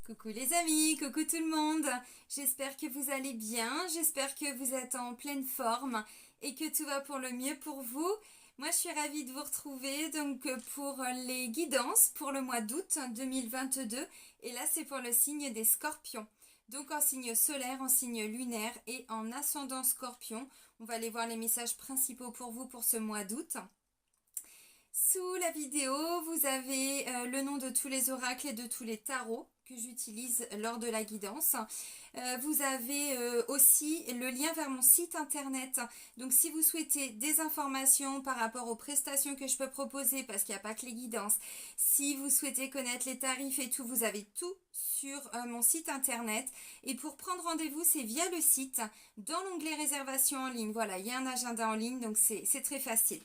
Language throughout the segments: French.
Coucou les amis, coucou tout le monde. J'espère que vous allez bien, j'espère que vous êtes en pleine forme et que tout va pour le mieux pour vous. Moi je suis ravie de vous retrouver donc pour les guidances pour le mois d'août 2022 et là c'est pour le signe des scorpions. Donc en signe solaire, en signe lunaire et en ascendant scorpion. On va aller voir les messages principaux pour vous pour ce mois d'août. Sous la vidéo, vous avez le nom de tous les oracles et de tous les tarots que j'utilise lors de la guidance. Vous avez aussi le lien vers mon site internet. Donc si vous souhaitez des informations par rapport aux prestations que je peux proposer, parce qu'il n'y a pas que les guidances, si vous souhaitez connaître les tarifs et tout, vous avez tout sur mon site internet. Et pour prendre rendez-vous, c'est via le site, dans l'onglet réservation en ligne. Voilà, il y a un agenda en ligne, donc c'est très facile.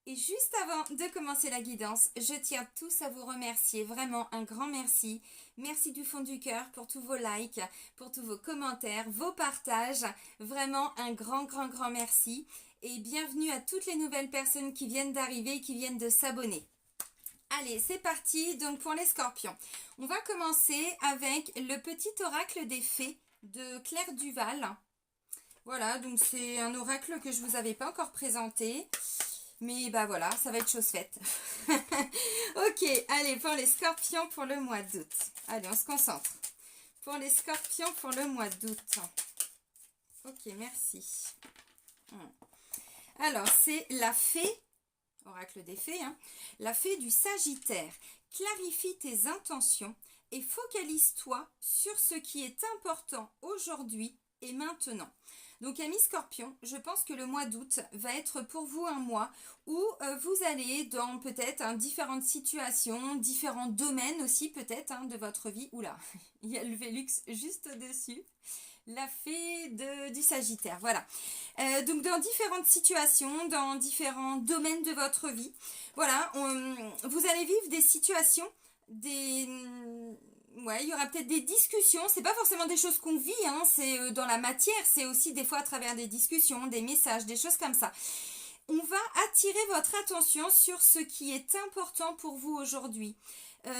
Et juste avant de commencer la guidance, je tiens tous à vous remercier, vraiment un grand merci. Merci du fond du cœur pour tous vos likes, pour tous vos commentaires, vos partages. Vraiment un grand merci. Et bienvenue à toutes les nouvelles personnes qui viennent d'arriver et qui viennent de s'abonner. Allez, c'est parti donc pour les scorpions. On va commencer avec le petit oracle des fées de Claire Duval. Voilà, donc c'est un oracle que je ne vous avais pas encore présenté. Mais bah voilà, ça va être chose faite. Ok, allez, pour les scorpions pour le mois d'août. Allez, on se concentre. Pour les scorpions pour le mois d'août. Ok, merci. Alors, c'est la fée, oracle des fées, hein, la fée du Sagittaire. Clarifie tes intentions et focalise-toi sur ce qui est important aujourd'hui et maintenant. Donc amis scorpions, je pense que le mois d'août va être pour vous un mois où vous allez dans peut-être différentes situations, différents domaines aussi peut-être de votre vie. Oula, il y a le Vélux juste au-dessus. La fée du Sagittaire, voilà. Donc dans différentes situations, dans différents domaines de votre vie, voilà, vous allez vivre des situations, ouais, il y aura peut-être des discussions, c'est pas forcément des choses qu'on vit, hein, c'est dans la matière, c'est aussi des fois à travers des discussions, des messages, des choses comme ça. On va attirer votre attention sur ce qui est important pour vous aujourd'hui.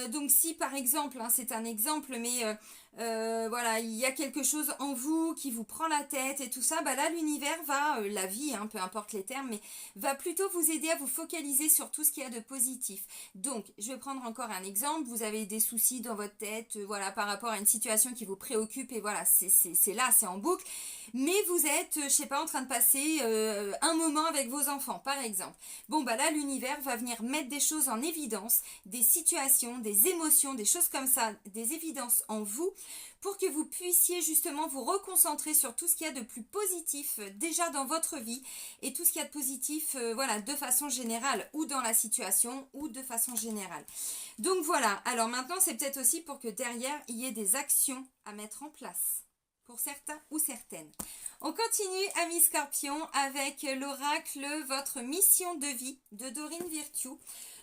Donc si par exemple, hein, c'est un exemple, mais voilà, il y a quelque chose en vous qui vous prend la tête et tout ça, bah là l'univers va, la vie, hein, peu importe les termes, mais va plutôt vous aider à vous focaliser sur tout ce qu'il y a de positif. Donc je vais prendre encore un exemple, vous avez des soucis dans votre tête, voilà, par rapport à une situation qui vous préoccupe et voilà, c'est là, c'est en boucle. Mais vous êtes, je sais pas, en train de passer un moment avec vos enfants, par exemple. Bon, bah là, l'univers va venir mettre des choses en évidence, des situations, des émotions, des choses comme ça, des évidences en vous, pour que vous puissiez justement vous reconcentrer sur tout ce qu'il y a de plus positif déjà dans votre vie et tout ce qu'il y a de positif, voilà, de façon générale, ou dans la situation, ou de façon générale. Donc voilà, alors maintenant, c'est peut-être aussi pour que derrière, il y ait des actions à mettre en place. Pour certains ou certaines. On continue, amis scorpions, avec l'oracle Votre mission de vie de Dorine Virtue.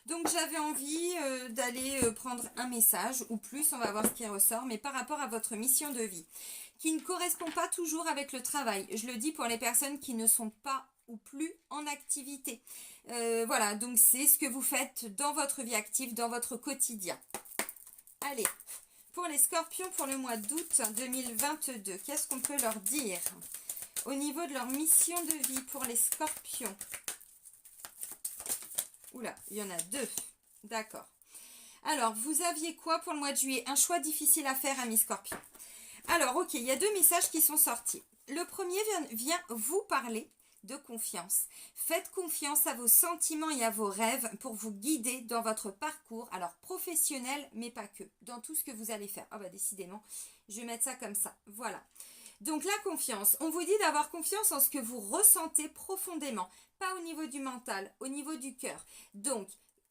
Donc j'avais envie d'aller prendre un message ou plus, on va voir ce qui ressort, mais par rapport à votre mission de vie, qui ne correspond pas toujours avec le travail. Je le dis pour les personnes qui ne sont pas ou plus en activité. Voilà, donc c'est ce que vous faites dans votre vie active, dans votre quotidien. Allez. Pour les scorpions pour le mois d'août 2022, qu'est-ce qu'on peut leur dire au niveau de leur mission de vie pour les scorpions? Oula, il y en a deux. D'accord. Alors, vous aviez quoi pour le mois de juillet? Un choix difficile à faire, amis scorpions. Alors, ok, il y a deux messages qui sont sortis. Le premier vient vous parler de confiance. Faites confiance à vos sentiments et à vos rêves pour vous guider dans votre parcours, alors professionnel, mais pas que, dans tout ce que vous allez faire. Ah bah décidément, je vais mettre ça comme ça. Voilà. Donc la confiance, on vous dit d'avoir confiance en ce que vous ressentez profondément, pas au niveau du mental, au niveau du cœur. Donc,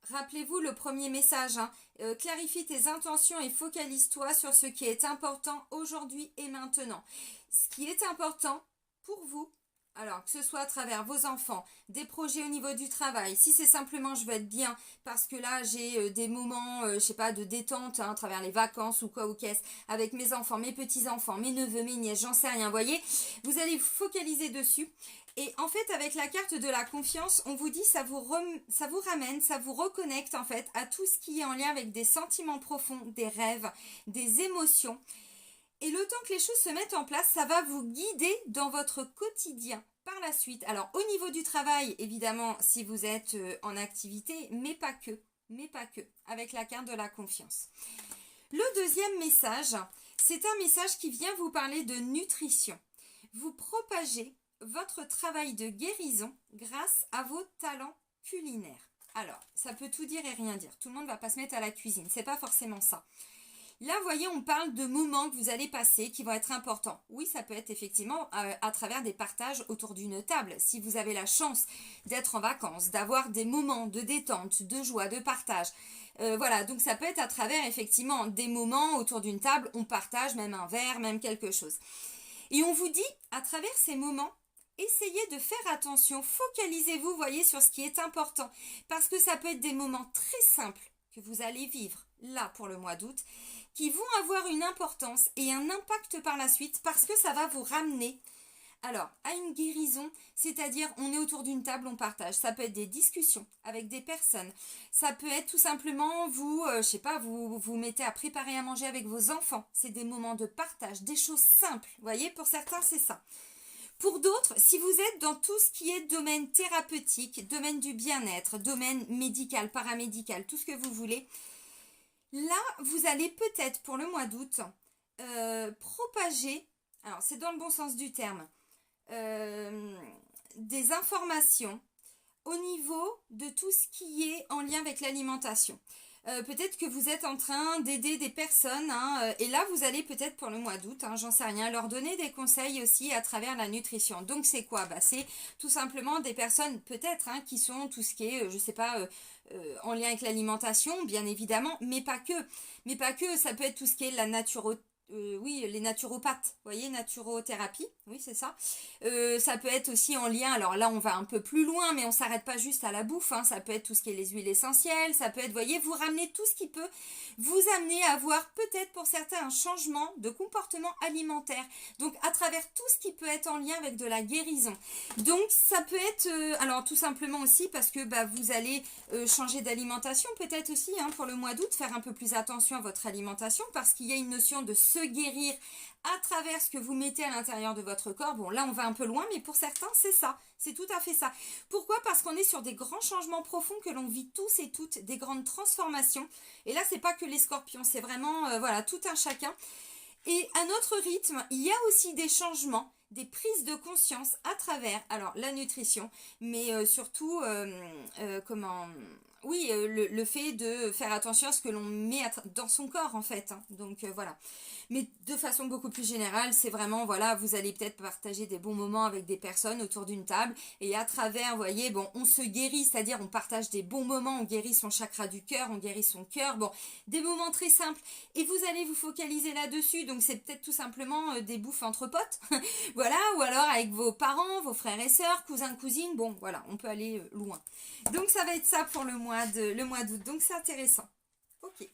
rappelez-vous le premier message, hein, clarifie tes intentions et focalise-toi sur ce qui est important aujourd'hui et maintenant. Ce qui est important pour vous, Alors, que ce soit à travers vos enfants, des projets au niveau du travail, si c'est simplement je veux être bien parce que là j'ai des moments, je sais pas, de détente hein, à travers les vacances ou quoi ou qu'est-ce, avec mes enfants, mes petits-enfants, mes neveux, mes nièces, j'en sais rien, vous voyez, vous allez vous focaliser dessus. Et en fait, avec la carte de la confiance, on vous dit ça vous ramène, ça vous reconnecte en fait à tout ce qui est en lien avec des sentiments profonds, des rêves, des émotions. Et le temps que les choses se mettent en place, ça va vous guider dans votre quotidien par la suite. Alors au niveau du travail, évidemment, si vous êtes en activité, mais pas que, avec la carte de la confiance. Le deuxième message, c'est un message qui vient vous parler de nutrition. Vous propagez votre travail de guérison grâce à vos talents culinaires. Alors, ça peut tout dire et rien dire. Tout le monde ne va pas se mettre à la cuisine, c'est pas forcément ça. Là, vous voyez, on parle de moments que vous allez passer qui vont être importants. Oui, ça peut être effectivement à travers des partages autour d'une table. Si vous avez la chance d'être en vacances, d'avoir des moments de détente, de joie, de partage. Voilà, donc ça peut être à travers effectivement des moments autour d'une table. On partage même un verre, même quelque chose. Et on vous dit, à travers ces moments, essayez de faire attention. Focalisez-vous, voyez, sur ce qui est important. Parce que ça peut être des moments très simples que vous allez vivre là pour le mois d'août, qui vont avoir une importance et un impact par la suite parce que ça va vous ramener alors à une guérison, c'est-à-dire on est autour d'une table, on partage. Ça peut être des discussions avec des personnes. Ça peut être tout simplement vous, je sais pas, vous mettez à préparer à manger avec vos enfants. C'est des moments de partage, des choses simples. Vous voyez, pour certains c'est ça. Pour d'autres, si vous êtes dans tout ce qui est domaine thérapeutique, domaine du bien-être, domaine médical, paramédical, tout ce que vous voulez, là, vous allez peut-être pour le mois d'août propager, alors c'est dans le bon sens du terme, des informations au niveau de tout ce qui est en lien avec l'alimentation. Peut-être que vous êtes en train d'aider des personnes hein, et là vous allez peut-être pour le mois d'août, hein, j'en sais rien, leur donner des conseils aussi à travers la nutrition. Donc c'est quoi? C'est tout simplement des personnes peut-être hein, qui sont tout ce qui est, je sais pas, en lien avec l'alimentation bien évidemment, mais pas que. Mais pas que, ça peut être tout ce qui est la naturopathie. Oui, les naturopathes, vous voyez, naturothérapie, oui c'est ça. Ça peut être aussi en lien, alors là on va un peu plus loin, mais on s'arrête pas juste à la bouffe, hein. Ça peut être tout ce qui est les huiles essentielles, ça peut être, vous voyez, vous ramenez tout ce qui peut vous amener à avoir peut-être pour certains un changement de comportement alimentaire. Donc à travers tout ce qui peut être en lien avec de la guérison. Donc ça peut être, alors tout simplement aussi parce que bah, vous allez changer d'alimentation peut-être aussi hein, pour le mois d'août, faire un peu plus attention à votre alimentation parce qu'il y a une notion de se guérir à travers ce que vous mettez à l'intérieur de votre corps. Bon, là, on va un peu loin, mais pour certains, c'est ça. C'est tout à fait ça. Pourquoi? Parce qu'on est sur des grands changements profonds que l'on vit tous et toutes, des grandes transformations. Et là, c'est pas que les scorpions, c'est vraiment, voilà, tout un chacun. Et à notre rythme, il y a aussi des changements, des prises de conscience à travers, alors, la nutrition, mais surtout, comment... Oui, le fait de faire attention à ce que l'on met dans son corps en fait. Hein. Donc voilà. Mais de façon beaucoup plus générale, c'est vraiment, voilà, vous allez peut-être partager des bons moments avec des personnes autour d'une table. Et à travers, vous voyez, bon, on se guérit, c'est-à-dire on partage des bons moments, on guérit son chakra du cœur, on guérit son cœur. Bon, des moments très simples. Et vous allez vous focaliser là-dessus. Donc c'est peut-être tout simplement des bouffes entre potes. Voilà, ou alors avec vos parents, vos frères et sœurs, cousins, cousines. Bon, voilà, on peut aller loin. Donc ça va être ça pour le mois d'août. Donc c'est intéressant. Ok.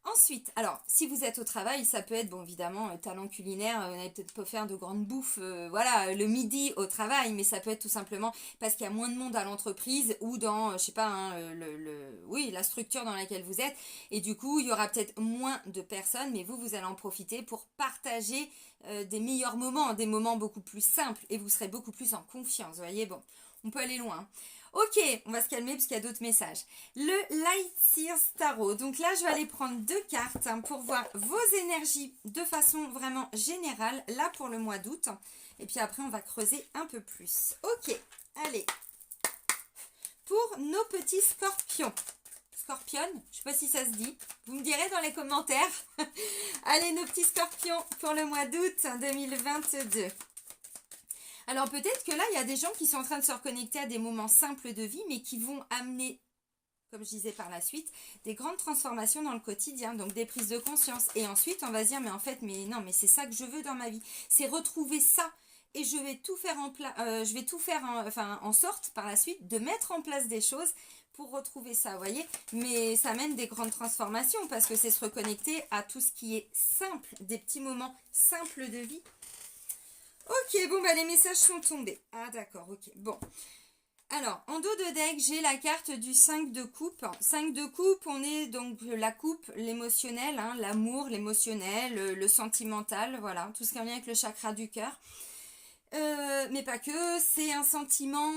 Ensuite, alors, si vous êtes au travail, ça peut être, bon, évidemment, talent culinaire, vous n'allez peut-être pas faire de grandes bouffes, voilà, le midi au travail, mais ça peut être tout simplement parce qu'il y a moins de monde à l'entreprise ou dans, je sais pas, hein, oui, la structure dans laquelle vous êtes, et du coup, il y aura peut-être moins de personnes, mais vous allez en profiter pour partager des meilleurs moments, des moments beaucoup plus simples, et vous serez beaucoup plus en confiance, vous voyez, bon, on peut aller loin. Ok, on va se calmer parce qu'il y a d'autres messages. Le Light Sears Tarot. Donc là, je vais aller prendre 2 cartes hein, pour voir vos énergies de façon vraiment générale, là pour le mois d'août. Et puis après, on va creuser un peu plus. Ok, allez. Pour nos petits scorpions. Scorpion, je ne sais pas si ça se dit. Vous me direz dans les commentaires. Allez, nos petits scorpions pour le mois d'août 2022. Alors peut-être que là, il y a des gens qui sont en train de se reconnecter à des moments simples de vie, mais qui vont amener, comme je disais par la suite, des grandes transformations dans le quotidien, donc des prises de conscience. Et ensuite, on va se dire, mais en fait, mais non, mais c'est ça que je veux dans ma vie. C'est retrouver ça. et je vais tout faire en sorte par la suite de mettre en place des choses pour retrouver ça, vous voyez. Mais ça amène des grandes transformations parce que c'est se reconnecter à tout ce qui est simple, des petits moments simples de vie. Ok, bon, bah les messages sont tombés. Ah d'accord, ok, bon. Alors, en dos de deck, j'ai la carte du 5 de coupe. 5 de coupe, on est donc la coupe, l'émotionnel, hein, l'amour, l'émotionnel, le sentimental, voilà, tout ce qui est en lien avec le chakra du cœur. Mais pas que, c'est un sentiment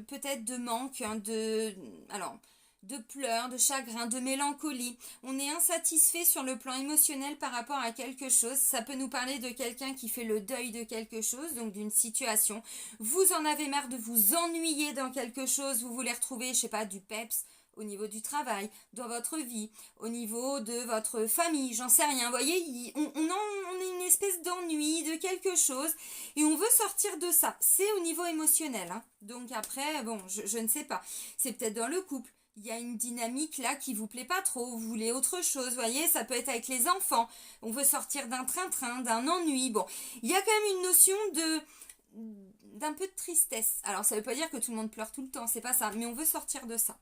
peut-être de manque, hein, de pleurs, de chagrin, de mélancolie. On est insatisfait sur le plan émotionnel par rapport à quelque chose. Ça peut nous parler de quelqu'un qui fait le deuil de quelque chose, donc d'une situation. Vous en avez marre de vous ennuyer dans quelque chose, vous voulez retrouver, je sais pas, du peps au niveau du travail, dans votre vie, au niveau de votre famille, j'en sais rien. Vous voyez, on a une espèce d'ennui de quelque chose et on veut sortir de ça. C'est au niveau émotionnel, hein. Donc après, bon, je ne sais pas. C'est peut-être dans le couple. Il y a une dynamique là qui vous plaît pas trop, vous voulez autre chose, vous voyez, ça peut être avec les enfants, on veut sortir d'un train-train, d'un ennui, bon, il y a quand même une notion d'un peu de tristesse. Alors ça veut pas dire que tout le monde pleure tout le temps, c'est pas ça, mais on veut sortir de ça.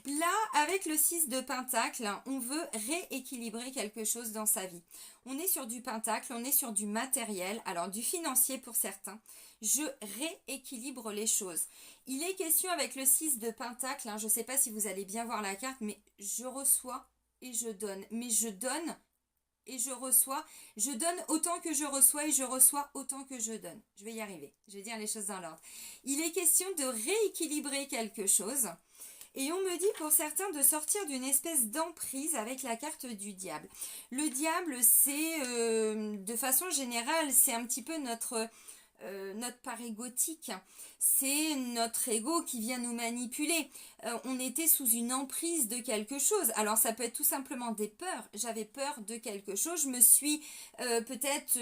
Là, avec le 6 de Pentacle, on veut rééquilibrer quelque chose dans sa vie. On est sur du Pentacle, on est sur du matériel, alors du financier pour certains. Je rééquilibre les choses. Il est question avec le 6 de Pentacle, je ne sais pas si vous allez bien voir la carte, mais je reçois et je donne. Mais je donne et je reçois. Je donne autant que je reçois et je reçois autant que je donne. Je vais y arriver, je vais dire les choses dans l'ordre. Il est question de rééquilibrer quelque chose. Et on me dit pour certains de sortir d'une espèce d'emprise avec la carte du diable. Le diable, c'est, de façon générale, c'est un petit peu notre part égotique. C'est notre ego qui vient nous manipuler. On était sous une emprise de quelque chose. Alors ça peut être tout simplement des peurs. J'avais peur de quelque chose. Je me suis peut-être...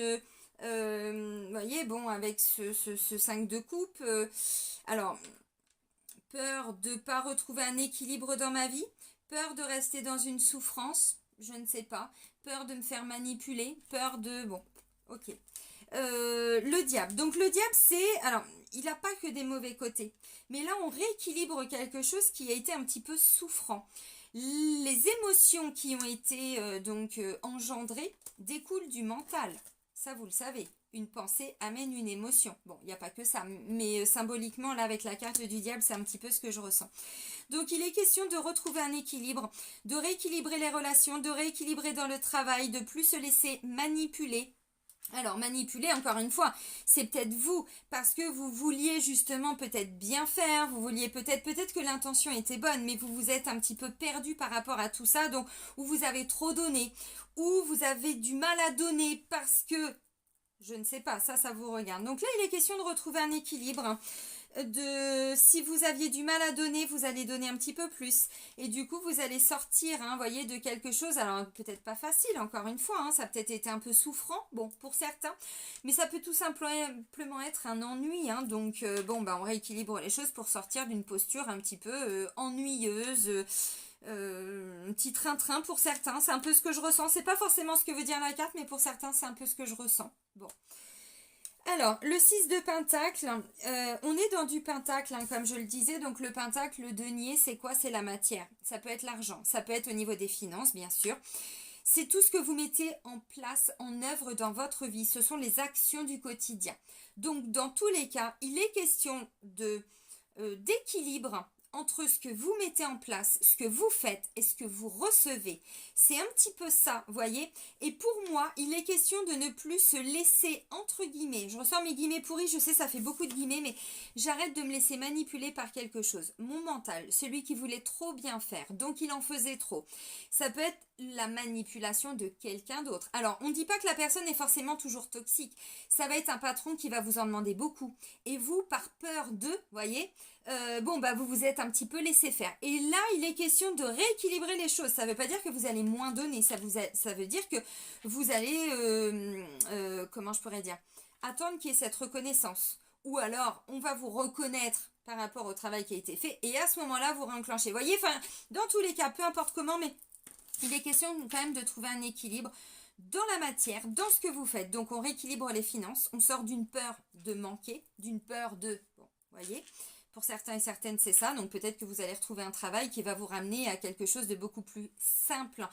vous voyez, bon, avec ce 5 de coupe, alors... Peur de ne pas retrouver un équilibre dans ma vie, peur de rester dans une souffrance, je ne sais pas, peur de me faire manipuler, peur de... Bon, ok. Le diable. Donc le diable, c'est... Alors, il n'a pas que des mauvais côtés. Mais là, on rééquilibre quelque chose qui a été un petit peu souffrant. Les émotions qui ont été engendrées découlent du mental. Ça, vous le savez. Une pensée amène une émotion. Bon, il n'y a pas que ça, mais symboliquement, là, avec la carte du diable, c'est un petit peu ce que je ressens. Donc, il est question de retrouver un équilibre, de rééquilibrer les relations, de rééquilibrer dans le travail, de plus se laisser manipuler. Alors, manipuler, encore une fois, c'est peut-être vous, parce que vous vouliez justement peut-être bien faire, vous vouliez peut-être que l'intention était bonne, mais vous vous êtes un petit peu perdu par rapport à tout ça, donc, ou vous avez trop donné, ou vous avez du mal à donner parce que... Je ne sais pas, ça vous regarde. Donc là, il est question de retrouver un équilibre. Si vous aviez du mal à donner, vous allez donner un petit peu plus. Et du coup, vous allez sortir, voyez, de quelque chose. Alors, peut-être pas facile, encore une fois. Ça a peut-être été un peu souffrant, bon, pour certains. Mais ça peut tout simplement être un ennui. Donc, on rééquilibre les choses pour sortir d'une posture un petit peu ennuyeuse. Un petit train-train pour certains, c'est un peu ce que je ressens, c'est pas forcément ce que veut dire la carte, mais pour certains c'est un peu ce que je ressens. Bon, alors le 6 de Pentacle, on est dans du Pentacle, comme je le disais, donc le Pentacle, le denier, c'est quoi? C'est la matière, ça peut être l'argent, ça peut être au niveau des finances bien sûr, c'est tout ce que vous mettez en place, en œuvre dans votre vie, ce sont les actions du quotidien. Donc dans tous les cas, il est question d'équilibre entre ce que vous mettez en place, ce que vous faites et ce que vous recevez. C'est un petit peu ça, voyez. Et pour moi, il est question de ne plus se laisser, entre guillemets, je ressors mes guillemets pourris, je sais ça fait beaucoup de guillemets, mais j'arrête de me laisser manipuler par quelque chose. Mon mental, celui qui voulait trop bien faire, donc il en faisait trop. Ça peut être la manipulation de quelqu'un d'autre. Alors, on ne dit pas que la personne est forcément toujours toxique. Ça va être un patron qui va vous en demander beaucoup. Et vous, par peur de, voyez, vous vous êtes un petit peu laissé faire. Et là, il est question de rééquilibrer les choses. Ça ne veut pas dire que vous allez moins donner. Ça veut dire que vous allez, comment je pourrais dire, attendre qu'il y ait cette reconnaissance. Ou alors, on va vous reconnaître par rapport au travail qui a été fait. Et à ce moment-là, vous réenclenchez. Vous voyez, dans tous les cas, peu importe comment, mais il est question quand même de trouver un équilibre, dans la matière, dans ce que vous faites. Donc on rééquilibre les finances, on sort d'une peur de manquer, d'une peur de... Bon, voyez, pour certains et certaines c'est ça, donc peut-être que vous allez retrouver un travail qui va vous ramener à quelque chose de beaucoup plus simple,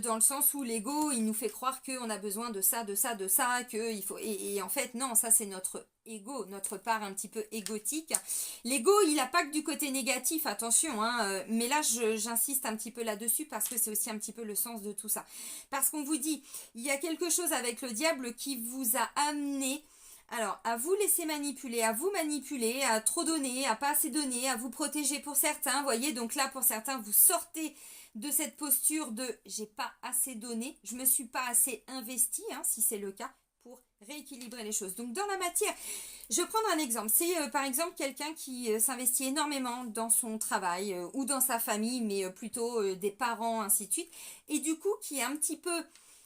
dans le sens où l'ego il nous fait croire qu'on a besoin de ça, de ça, de ça, qu'il faut... Et en fait non, ça c'est notre ego, notre part un petit peu égotique. L'ego il n'a pas que du côté négatif, attention, hein, mais là j'insiste un petit peu là-dessus parce que c'est aussi un petit peu le sens de tout ça. Parce qu'on vous dit, il y a quelque chose avec le diable qui vous a amené... Alors, à vous laisser manipuler, à vous manipuler, à trop donner, à pas assez donner, à vous protéger pour certains, voyez, donc là pour certains vous sortez de cette posture de j'ai pas assez donné, je me suis pas assez investi, hein, si c'est le cas, pour rééquilibrer les choses. Donc dans la matière, je vais prendre un exemple, c'est par exemple quelqu'un qui s'investit énormément dans son travail ou dans sa famille, mais plutôt des parents, ainsi de suite, et du coup qui est un petit peu...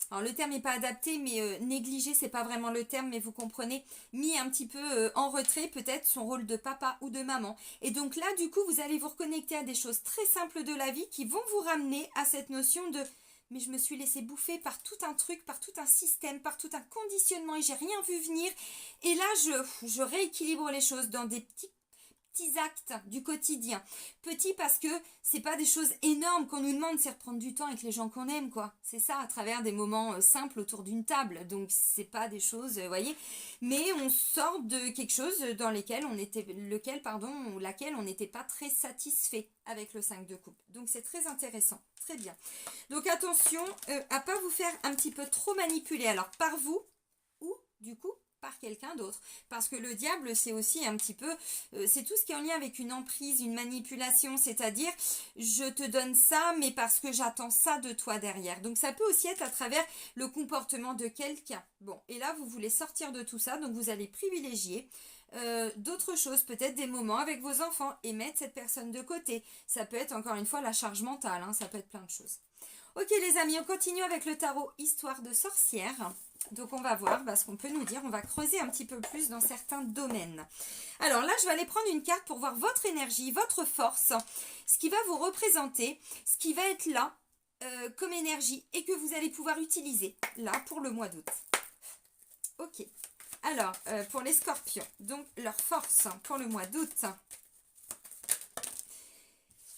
Alors le terme n'est pas adapté, mais négligé, c'est pas vraiment le terme, mais vous comprenez, mis un petit peu en retrait peut-être son rôle de papa ou de maman. Et donc là, du coup, vous allez vous reconnecter à des choses très simples de la vie qui vont vous ramener à cette notion de mais je me suis laissé bouffer par tout un truc, par tout un système, par tout un conditionnement et j'ai rien vu venir. Et là, je rééquilibre les choses dans des petits actes du quotidien. Petit parce que c'est pas des choses énormes qu'on nous demande, c'est reprendre du temps avec les gens qu'on aime, quoi. C'est ça, à travers des moments simples autour d'une table. Donc c'est pas des choses, voyez, mais on sort de quelque chose dans laquelle on n'était pas très satisfait avec le 5 de coupe. Donc c'est très intéressant, très bien. Donc attention à pas vous faire un petit peu trop manipuler, alors par vous ou du coup par quelqu'un d'autre, parce que le diable c'est aussi un petit peu c'est tout ce qui est en lien avec une emprise, une manipulation, c'est-à-dire je te donne ça mais parce que j'attends ça de toi derrière. Donc ça peut aussi être à travers le comportement de quelqu'un. Bon, et là vous voulez sortir de tout ça, donc vous allez privilégier d'autres choses, peut-être des moments avec vos enfants et mettre cette personne de côté. Ça peut être encore une fois la charge mentale, hein, ça peut être plein de choses. Ok les amis, on continue avec le tarot Histoire de sorcière. Donc on va voir ce qu'on peut nous dire, on va creuser un petit peu plus dans certains domaines. Alors là, je vais aller prendre une carte pour voir votre énergie, votre force, ce qui va vous représenter, ce qui va être là comme énergie et que vous allez pouvoir utiliser là pour le mois d'août. Ok, alors pour les scorpions, donc leur force pour le mois d'août.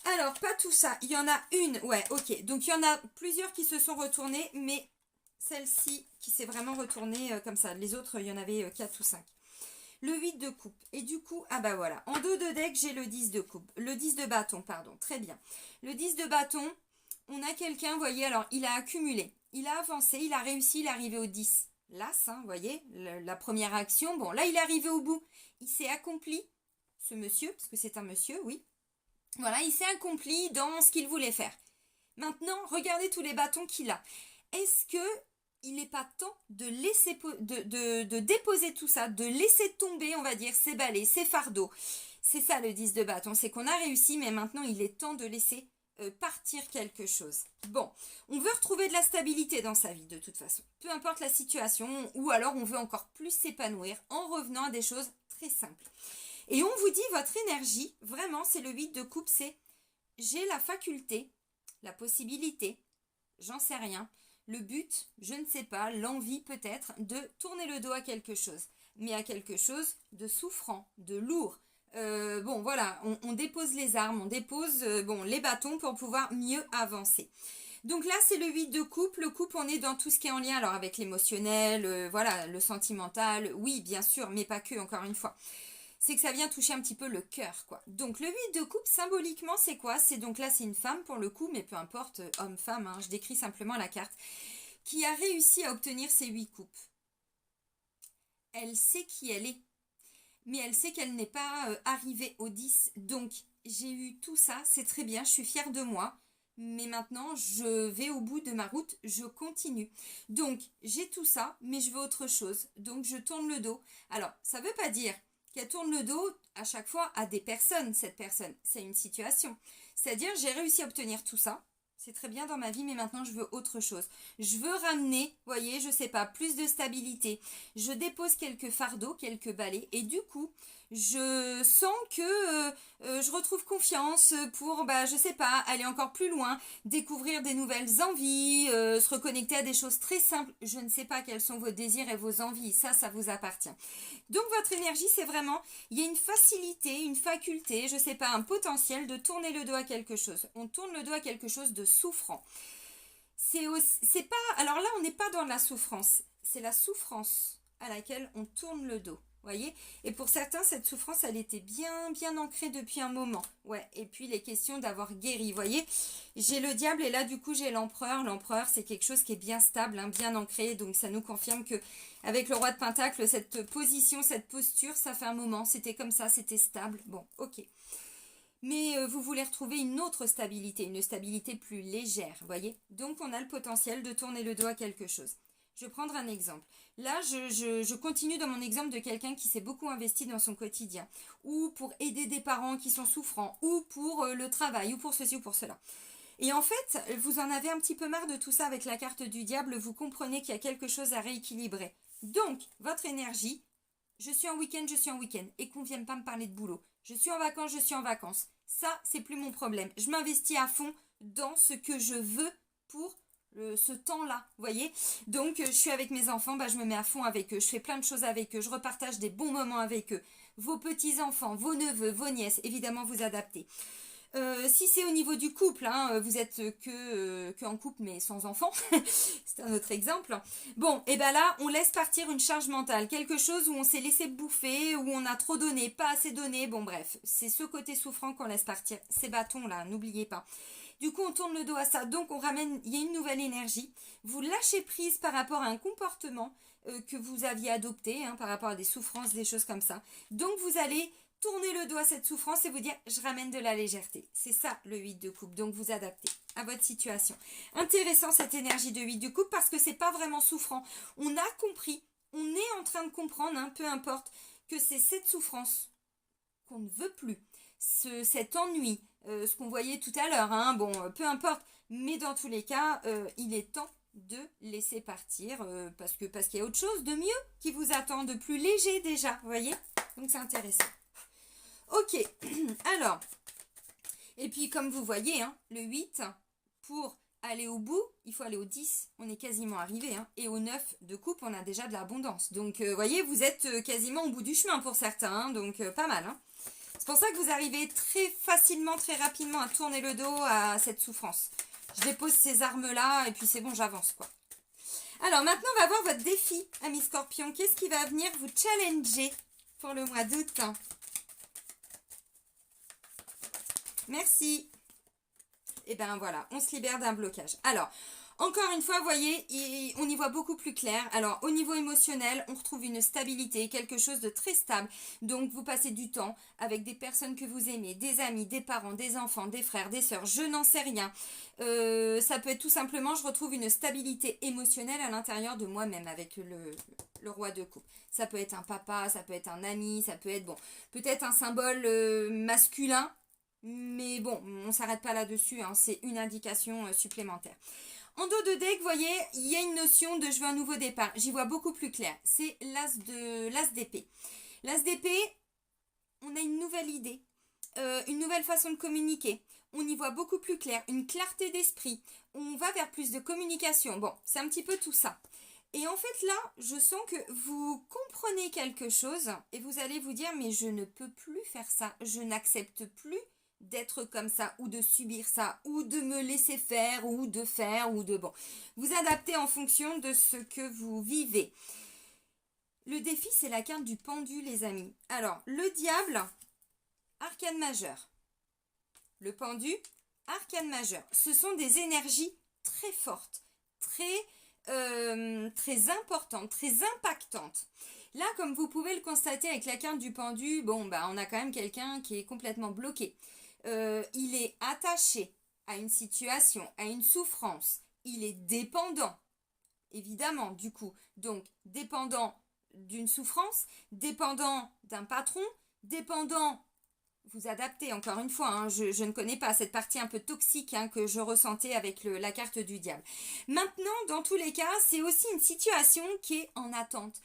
Alors, pas tout ça, il y en a une, ouais, ok, donc il y en a plusieurs qui se sont retournées, mais celle-ci qui s'est vraiment retournée comme ça, les autres, il y en avait 4 ou 5. Le 8 de coupe, et du coup, ah bah voilà, en dos de deck, j'ai le 10 de coupe, le 10 de bâton, pardon, très bien. Le 10 de bâton, on a quelqu'un, vous voyez, alors il a accumulé, il a avancé, il a réussi, il est arrivé au 10. L'As, hein, vous voyez, la première action, bon, là il est arrivé au bout, il s'est accompli, ce monsieur, parce que c'est un monsieur, oui. Voilà, il s'est accompli dans ce qu'il voulait faire. Maintenant, regardez tous les bâtons qu'il a. Est-ce que il n'est pas temps de laisser de déposer tout ça, de laisser tomber, on va dire, ses balais, ses fardeaux? C'est ça le 10 de bâton, c'est qu'on a réussi, mais maintenant il est temps de laisser partir quelque chose. Bon, on veut retrouver de la stabilité dans sa vie de toute façon, peu importe la situation, ou alors on veut encore plus s'épanouir en revenant à des choses très simples. Et on vous dit, votre énergie, vraiment, c'est le 8 de coupe, c'est j'ai la faculté, la possibilité, j'en sais rien, le but, je ne sais pas, l'envie peut-être, de tourner le dos à quelque chose, mais à quelque chose de souffrant, de lourd. Bon, voilà, on dépose les armes, on dépose les bâtons pour pouvoir mieux avancer. Donc là, c'est le 8 de coupe. Le coupe, on est dans tout ce qui est en lien alors avec l'émotionnel, voilà, le sentimental, oui, bien sûr, mais pas que, encore une fois. C'est que ça vient toucher un petit peu le cœur, quoi. Donc le 8 de coupe, symboliquement, c'est quoi? C'est donc là, c'est une femme pour le coup, mais peu importe, homme-femme, hein, je décris simplement la carte, qui a réussi à obtenir ces 8 coupes. Elle sait qui elle est, mais elle sait qu'elle n'est pas arrivée au 10. Donc j'ai eu tout ça, c'est très bien, je suis fière de moi, mais maintenant je vais au bout de ma route, je continue. Donc j'ai tout ça, mais je veux autre chose, donc je tourne le dos. Alors ça ne veut pas dire qu'elle tourne le dos à chaque fois à des personnes, cette personne. C'est une situation. C'est-à-dire, j'ai réussi à obtenir tout ça. C'est très bien dans ma vie, mais maintenant, je veux autre chose. Je veux ramener, voyez, je sais pas, plus de stabilité. Je dépose quelques fardeaux, quelques balais, et du coup, Je sens que je retrouve confiance pour, je sais pas, aller encore plus loin, découvrir des nouvelles envies, se reconnecter à des choses très simples. Je ne sais pas quels sont vos désirs et vos envies, ça vous appartient. Donc votre énergie, c'est vraiment, il y a une facilité, une faculté, je sais pas, un potentiel de tourner le dos à quelque chose. On tourne le dos à quelque chose de souffrant. C'est pas, alors là, on n'est pas dans la souffrance, c'est la souffrance à laquelle on tourne le dos. Voyez. Et pour certains, cette souffrance, elle était bien ancrée depuis un moment. Ouais. Et puis les questions d'avoir guéri. Voyez. J'ai le diable et là, du coup, j'ai l'empereur. L'empereur, c'est quelque chose qui est bien stable, hein, bien ancré. Donc ça nous confirme que avec le roi de Pentacle, cette position, cette posture, ça fait un moment. C'était comme ça, c'était stable. Bon, ok. Mais vous voulez retrouver une autre stabilité, une stabilité plus légère, voyez. Donc on a le potentiel de tourner le dos à quelque chose. Je vais prendre un exemple. Là, je continue dans mon exemple de quelqu'un qui s'est beaucoup investi dans son quotidien, ou pour aider des parents qui sont souffrants, ou pour le travail, ou pour ceci ou pour cela. Et en fait, vous en avez un petit peu marre de tout ça avec la carte du diable, vous comprenez qu'il y a quelque chose à rééquilibrer. Donc, votre énergie, je suis en week-end, et qu'on ne vienne pas me parler de boulot. Je suis en vacances, je suis en vacances. Ça, c'est plus mon problème. Je m'investis à fond dans ce que je veux pour ce temps-là, vous voyez. Donc, je suis avec mes enfants, je me mets à fond avec eux. Je fais plein de choses avec eux. Je repartage des bons moments avec eux. Vos petits-enfants, vos neveux, vos nièces, évidemment, vous adaptez. Si c'est au niveau du couple, hein, vous êtes que en couple mais sans enfant, c'est un autre exemple. Bon, et ben là, on laisse partir une charge mentale, quelque chose où on s'est laissé bouffer, où on a trop donné, pas assez donné, bon bref, c'est ce côté souffrant qu'on laisse partir, ces bâtons là, n'oubliez pas. Du coup, on tourne le dos à ça, donc on ramène, il y a une nouvelle énergie, vous lâchez prise par rapport à un comportement que vous aviez adopté, hein, par rapport à des souffrances, des choses comme ça. Donc vous allez tournez le dos à cette souffrance et vous dire je ramène de la légèreté. C'est ça le 8 de coupe. Donc vous adaptez à votre situation. Intéressant cette énergie de 8 de coupe parce que c'est pas vraiment souffrant. On a compris, on est en train de comprendre, hein, peu importe, que c'est cette souffrance qu'on ne veut plus. Cet ennui, ce qu'on voyait tout à l'heure, hein, bon, peu importe. Mais dans tous les cas, il est temps de laisser partir parce qu'il y a autre chose de mieux qui vous attend, de plus léger déjà, vous voyez. Donc c'est intéressant. Ok, alors, et puis comme vous voyez, hein, le 8, pour aller au bout, il faut aller au 10, on est quasiment arrivé, hein, et au 9 de coupe, on a déjà de l'abondance. Donc, vous voyez, vous êtes quasiment au bout du chemin pour certains, hein, donc pas mal. Hein. C'est pour ça que vous arrivez très facilement, très rapidement à tourner le dos à cette souffrance. Je dépose ces armes-là, et puis c'est bon, j'avance, quoi. Alors, maintenant, on va voir votre défi, amis scorpions. Qu'est-ce qui va venir vous challenger pour le mois d'août ? Merci. Et ben voilà, on se libère d'un blocage. Alors, encore une fois, vous voyez, on y voit beaucoup plus clair. Alors, au niveau émotionnel, on retrouve une stabilité, quelque chose de très stable. Donc, vous passez du temps avec des personnes que vous aimez, des amis, des parents, des enfants, des frères, des sœurs, je n'en sais rien. Ça peut être tout simplement, je retrouve une stabilité émotionnelle à l'intérieur de moi-même avec le roi de coupe. Ça peut être un papa, ça peut être un ami, ça peut être, bon, peut-être un symbole masculin. Mais bon, on ne s'arrête pas là-dessus, hein, c'est une indication supplémentaire. En dos de deck, vous voyez, il y a une notion de je veux un nouveau départ. J'y vois beaucoup plus clair. C'est l'as d'épée. L'as d'épée, on a une nouvelle idée, une nouvelle façon de communiquer. On y voit beaucoup plus clair, une clarté d'esprit. On va vers plus de communication. Bon, c'est un petit peu tout ça. Et en fait là, je sens que vous comprenez quelque chose et vous allez vous dire mais je ne peux plus faire ça. Je n'accepte plus d'être comme ça ou de subir ça ou de me laisser faire ou de faire ou de bon. Vous adaptez en fonction de ce que vous vivez. Le défi, c'est la carte du pendu, les amis. Alors, le diable, arcane majeur. Le pendu, arcane majeur. Ce sont des énergies très fortes, très importantes, très impactantes. Là, comme vous pouvez le constater avec la carte du pendu, bon, on a quand même quelqu'un qui est complètement bloqué. Il est attaché à une situation, à une souffrance. Il est dépendant, évidemment, du coup. Donc, dépendant d'une souffrance, dépendant d'un patron, dépendant, vous adaptez encore une fois, hein, je ne connais pas cette partie un peu toxique hein, que je ressentais avec la carte du diable. Maintenant, dans tous les cas, c'est aussi une situation qui est en attente.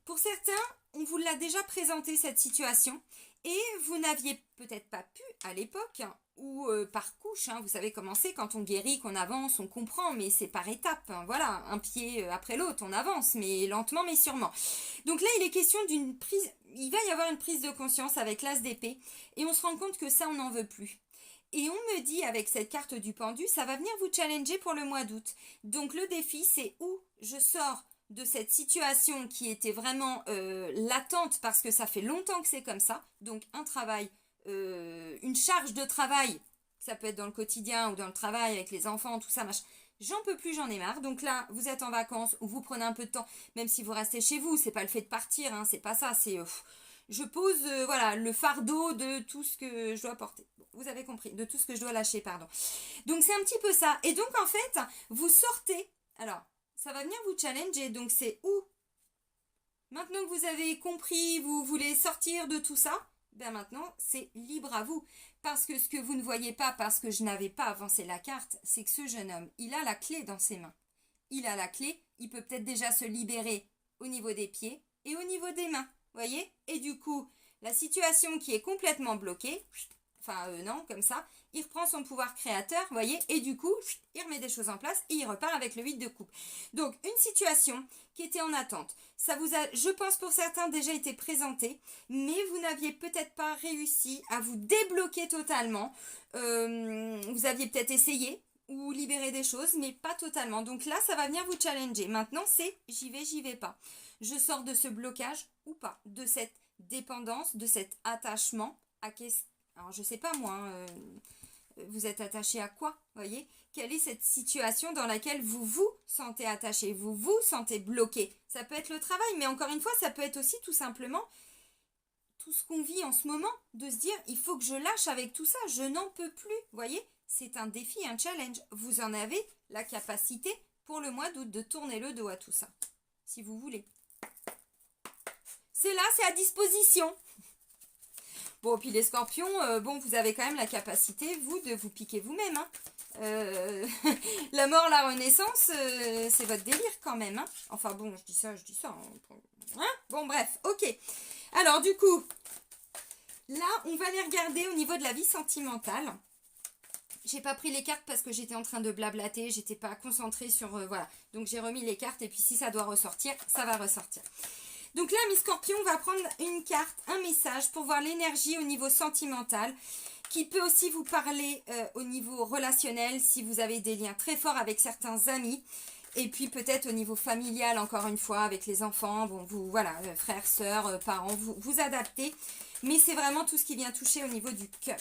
Pour certains, on vous l'a déjà présenté cette situation et vous n'aviez peut-être pas pu à l'époque ou par couche, hein, vous savez comment c'est quand on guérit, qu'on avance, on comprend, mais c'est par étapes, hein, voilà, un pied après l'autre, on avance, mais lentement mais sûrement. Donc là, il est question d'une prise, il va y avoir une prise de conscience avec l'as d'épée et on se rend compte que ça, on n'en veut plus. Et on me dit avec cette carte du pendu, ça va venir vous challenger pour le mois d'août. Donc le défi, c'est où je sors de cette situation qui était vraiment latente parce que ça fait longtemps que c'est comme ça. Donc un travail, une charge de travail, ça peut être dans le quotidien ou dans le travail avec les enfants, tout ça, machin. J'en peux plus, j'en ai marre. Donc là, vous êtes en vacances ou vous prenez un peu de temps, même si vous restez chez vous, c'est pas le fait de partir, hein, c'est pas ça, c'est... je pose voilà, le fardeau de tout ce que je dois porter. Bon, vous avez compris, de tout ce que je dois lâcher, pardon. Donc c'est un petit peu ça. Et donc en fait, vous sortez. Alors, ça va venir vous challenger. Donc c'est où? Maintenant que vous avez compris, vous voulez sortir de tout ça, ben maintenant c'est libre à vous. Parce que ce que vous ne voyez pas, parce que je n'avais pas avancé la carte, c'est que ce jeune homme, il a la clé dans ses mains. Il a la clé, il peut peut-être déjà se libérer au niveau des pieds et au niveau des mains. Voyez? Et du coup, la situation qui est complètement bloquée, enfin non, comme ça, il reprend son pouvoir créateur, voyez? Et du coup, il remet des choses en place et il repart avec le 8 de coupe. Donc, une situation qui était en attente. Ça vous a, je pense pour certains, déjà été présenté, mais vous n'aviez peut-être pas réussi à vous débloquer totalement. Vous aviez peut-être essayé ou libérer des choses, mais pas totalement. Donc là, ça va venir vous challenger. Maintenant, c'est j'y vais pas. Je sors de ce blocage ou pas, de cette dépendance, de cet attachement à qu'est-ce... Alors, je sais pas moi, vous êtes attaché à quoi, voyez? Quelle est cette situation dans laquelle vous vous sentez attaché, vous vous sentez bloqué? Ça peut être le travail, mais encore une fois, ça peut être aussi tout simplement tout ce qu'on vit en ce moment, de se dire, il faut que je lâche avec tout ça, je n'en peux plus, voyez? C'est un défi, un challenge. Vous en avez la capacité pour le mois d'août de tourner le dos à tout ça, si vous voulez. C'est là, c'est à disposition. Bon, puis les scorpions, bon, vous avez quand même la capacité, vous, de vous piquer vous-même. Hein. La mort, la renaissance, c'est votre délire quand même. Hein. Enfin bon, je dis ça. Hein. Bon, bref, ok. Alors, du coup, là, on va les regarder au niveau de la vie sentimentale. J'ai pas pris les cartes parce que j'étais en train de blablater, j'étais pas concentrée sur... voilà, donc j'ai remis les cartes et puis si ça doit ressortir, ça va ressortir. Donc là, mes scorpions, on va prendre une carte, un message pour voir l'énergie au niveau sentimental, qui peut aussi vous parler au niveau relationnel, si vous avez des liens très forts avec certains amis, et puis peut-être au niveau familial, encore une fois, avec les enfants, bon, vous, voilà, frères, sœurs, parents, vous adaptez, mais c'est vraiment tout ce qui vient toucher au niveau du cœur.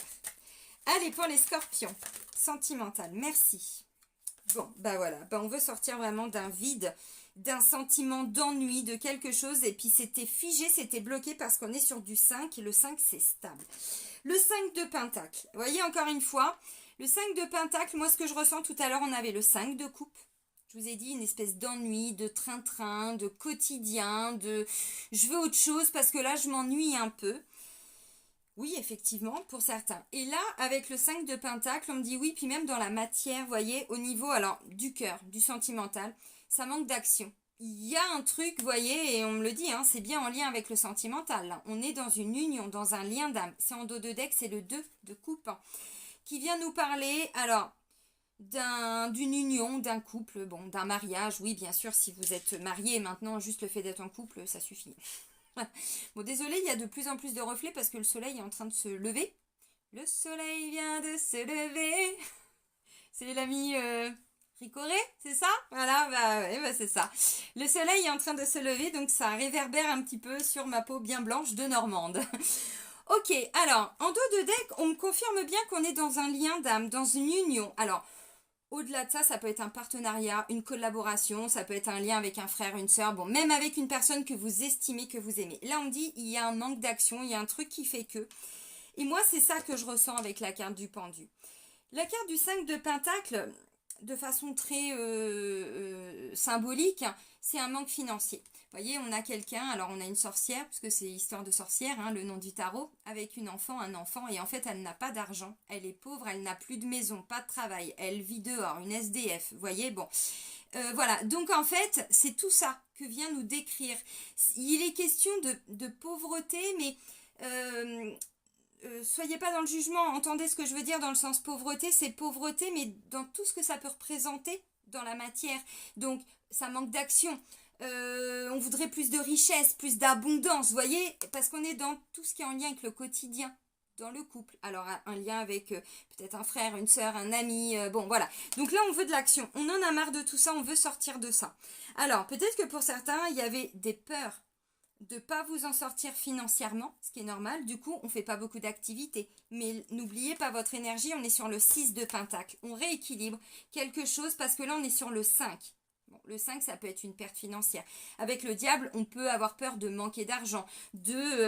Allez, pour les scorpions, sentimental, merci. Bon, bah voilà, bah on veut sortir vraiment d'un vide, d'un sentiment d'ennui, de quelque chose, et puis c'était figé, c'était bloqué parce qu'on est sur du 5, et le 5 c'est stable. Le 5 de pentacle, vous voyez encore une fois, le 5 de pentacle, moi ce que je ressens tout à l'heure, on avait le 5 de coupe, je vous ai dit une espèce d'ennui, de train-train, de quotidien, de je veux autre chose parce que là je m'ennuie un peu. Oui, effectivement, pour certains. Et là, avec le 5 de pentacle, on me dit oui, puis même dans la matière, vous voyez, au niveau alors du cœur, du sentimental, ça manque d'action. Il y a un truc, vous voyez, et on me le dit, hein, c'est bien en lien avec le sentimental. Là. On est dans une union, dans un lien d'âme. C'est en dos de deck, c'est le 2 de coupe, hein, qui vient nous parler, alors, d'une union, d'un couple, bon, d'un mariage. Oui, bien sûr, si vous êtes marié, maintenant, juste le fait d'être en couple, ça suffit. Bon, désolé, il y a de plus en plus de reflets parce que le soleil est en train de se lever. Le soleil vient de se lever. C'est l'ami Ricoré, c'est ça? Voilà, bah ouais, bah c'est ça. Le soleil est en train de se lever, donc ça réverbère un petit peu sur ma peau bien blanche de Normande. Ok, alors, en dos de deck, on me confirme bien qu'on est dans un lien d'âme, dans une union. Alors, au-delà de ça, ça peut être un partenariat, une collaboration, ça peut être un lien avec un frère, une sœur, bon, même avec une personne que vous estimez, que vous aimez. Là, on me dit, il y a un manque d'action, il y a un truc qui fait que... Et moi, c'est ça que je ressens avec la carte du pendu. La carte du 5 de pentacle, de façon très symbolique, c'est un manque financier. Vous voyez, on a quelqu'un, alors on a une sorcière, parce que c'est histoire de sorcière, hein, le nom du tarot, avec un enfant, et en fait elle n'a pas d'argent, elle est pauvre, elle n'a plus de maison, pas de travail, elle vit dehors, une SDF, vous voyez, bon. Voilà, donc en fait, c'est tout ça que vient nous décrire. Il est question de pauvreté, mais soyez pas dans le jugement, entendez ce que je veux dire dans le sens pauvreté, c'est pauvreté, mais dans tout ce que ça peut représenter dans la matière. Donc, ça manque d'action. On voudrait plus de richesse, plus d'abondance, vous voyez, parce qu'on est dans tout ce qui est en lien avec le quotidien, dans le couple. Alors, un lien avec peut-être un frère, une sœur, un ami, bon, voilà. Donc là, on veut de l'action. On en a marre de tout ça, on veut sortir de ça. Alors, peut-être que pour certains, il y avait des peurs de ne pas vous en sortir financièrement, ce qui est normal. Du coup, on ne fait pas beaucoup d'activités. Mais n'oubliez pas votre énergie, on est sur le 6 de Pentacle. On rééquilibre quelque chose parce que là, on est sur le 5. Bon, le 5, ça peut être une perte financière. Avec le diable, on peut avoir peur de manquer d'argent,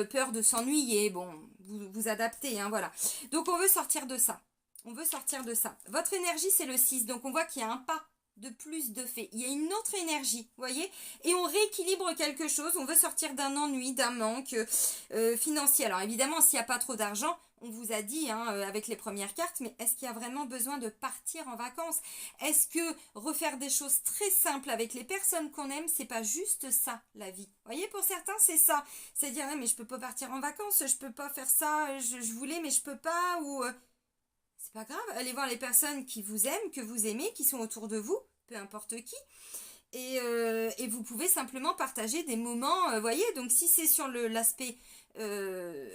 peur de s'ennuyer. Bon, vous adaptez, hein, voilà. Donc, on veut sortir de ça. On veut sortir de ça. Votre énergie, c'est le 6. Donc, on voit qu'il y a un pas de plus de fait. Il y a une autre énergie, vous voyez, et on rééquilibre quelque chose. On veut sortir d'un ennui, d'un manque financier. Alors évidemment, s'il n'y a pas trop d'argent, on vous a dit hein, avec les premières cartes, mais est-ce qu'il y a vraiment besoin de partir en vacances? Est-ce que refaire des choses très simples avec les personnes qu'on aime, c'est pas juste ça, la vie? Vous voyez, pour certains, c'est ça. C'est dire, mais je peux pas partir en vacances, je peux pas faire ça, je voulais, mais je peux pas, ou... c'est pas grave, allez voir les personnes qui vous aiment, que vous aimez, qui sont autour de vous, peu importe qui. Et vous pouvez simplement partager des moments, voyez, donc si c'est sur l'aspect